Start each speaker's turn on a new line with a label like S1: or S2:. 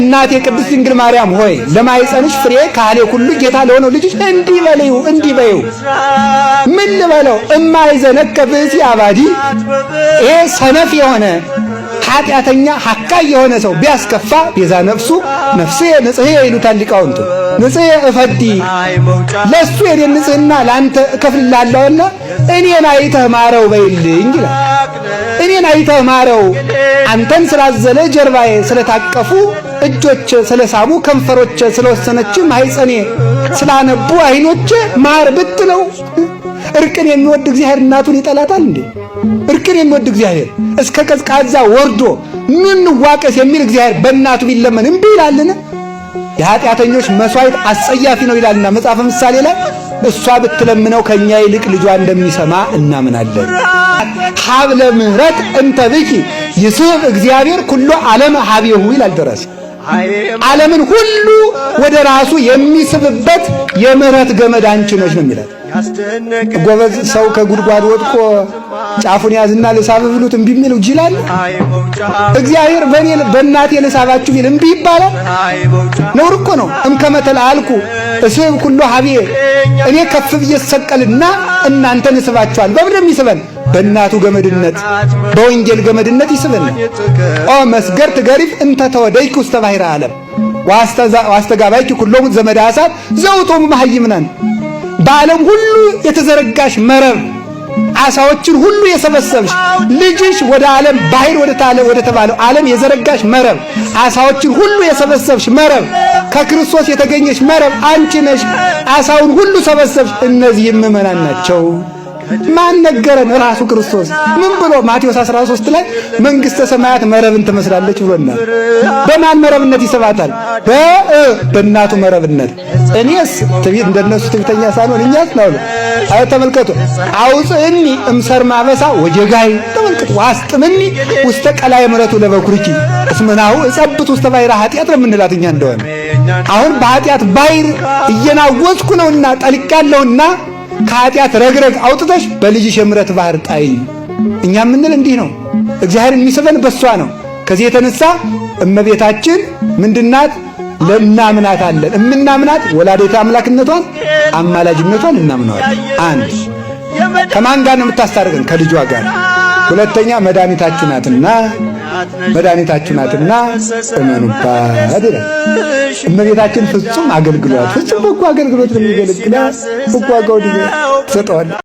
S1: እናቴ ቅድስት ድንግል ማርያም ሆይ ለማይጸንሽ ፍሬ ካህሌ ሁሉ ጌታ ለሆነው ልጅሽ እንዲህ በይው እንዲህ በይው። ምን ልበለው? እማይዘነከ ብእሲ አባዲ። ይሄ ሰነፍ የሆነ ኃጢአተኛ ሐካይ የሆነ ሰው ቢያስከፋ ቤዛ ነፍሱ ነፍሴ ንጽሕየ ይሉታል ሊቃውንቱ። ንጽሕየ እፈዲ ለሱ የኔን ንጽሕና ለአንተ እከፍልልሃለሁና እኔን አይተህ ማረው በይልኝ ይላል። እኔን አይተህ ማረው። አንተን ስላዘለ ጀርባዬ ስለታቀፉ እጆች ስለሳሙ ከንፈሮች ስለወሰነች ማኅፀኔ ስላነቡ ዓይኖች ማር ብትለው እርቅን የሚወድ እግዚአብሔር እናቱን ይጠላታል እንዴ? እርቅን የሚወድ እግዚአብሔር እስከ ቀዝቃዛ ወርዶ ምን ዋቀስ የሚል እግዚአብሔር በእናቱ ቢለመን እምቢ ይላልን? የኃጢአተኞች መስዋዕት አስጸያፊ ነው ይላልና መጽሐፈ ምሳሌ ላይ እሷ ብትለምነው ከኛ ይልቅ ልጇ እንደሚሰማ እናምናለን። ሀብለ ምሕረት እንተ ብኪ ይስብ እግዚአብሔር ኩሎ ዓለም ሀቤሁ ይላል ደረስ። ዓለምን ሁሉ ወደ ራሱ የሚስብበት የምሕረት ገመድ አንቺ ነሽ ነው የሚላት። ጎበዝ ሰው ከጉድጓድ ወጥቆ ጫፉን ያዝና ልሳብ ብሉት እምቢ የሚለው ይችላል? እግዚአብሔር በእናቴ ልሳባችሁ ቢል እምቢ ይባላል? ነውር እኮ ነው። እምከመተል አልኩ እስብ ኩሎ ሀቤ፣ እኔ ከፍ ብዬ ሰቀልና እናንተን እስባችኋል። በምንም ይስበን በእናቱ ገመድነት በወንጌል ገመድነት ይስበን። ኦ መስገር ትገሪፍ እንተ ተወደይኩ ውስተ ባሕረ ዓለም ዋስተጋባይኪ ኩሎሙ ዘመደ አሳት ዘውቶሙ መሃይምናን። በዓለም ሁሉ የተዘረጋሽ መረብ አሳዎችን ሁሉ የሰበሰብሽ ልጅሽ ወደ ዓለም ባሕር ወደ ተባለው ዓለም የዘረጋሽ መረብ አሳዎችን ሁሉ የሰበሰብሽ መረብ ከክርስቶስ የተገኘሽ መረብ አንቺ ነሽ። አሳውን ሁሉ ሰበሰብሽ። እነዚህም ምእመናን ናቸው። ማን ነገረን? ራሱ ክርስቶስ ምን ብሎ ማቴዎስ 13 ላይ መንግሥተ ሰማያት መረብን ትመስላለች ብሎናል። በማን መረብነት ይሰባታል? በእናቱ መረብነት። እኔስ እንደነሱ ትዕቢተኛ ሳልሆን እኛስ ነው። አይ ተመልከቱ። አውፅእኒ እምሰርማ በሳ ወጀጋይ። ተመልከቱ። ዋስጥምኒ ውስተ ቀላይ ምሕረቱ ለበኩርኪ እስመናሁ እጸብት ውስተ ባሕረ ኃጢአት ለምንላት እኛ እንደሆነ አሁን በኃጢአት ባሕር እየናወጽኩ ነውና ጠልቄያለሁና ከኃጢአት ረግረግ አውጥተሽ በልጅሽ የምሕረት ባሕር ጣይኝ። እኛ የምንል እንዲህ ነው። እግዚአብሔር የሚስበን በሷ ነው። ከዚህ የተነሳ እመቤታችን ምንድናት? ለምናምናት አለን። እምናምናት ወላዲተ አምላክነቷን አማላጅነቷን እናምናለን። አንድ ከማን ጋር ነው የምታስታርቀን? ከልጇ ጋር። ሁለተኛ መድኃኒታችሁ ናትና እመኑባት ይላል። እመቤታችን ፍጹም አገልግሏት፣ ፍጹም በጎ አገልግሎት ነው የሚገለግላት። በጎ ዋጋውን ትሰጠዋለች።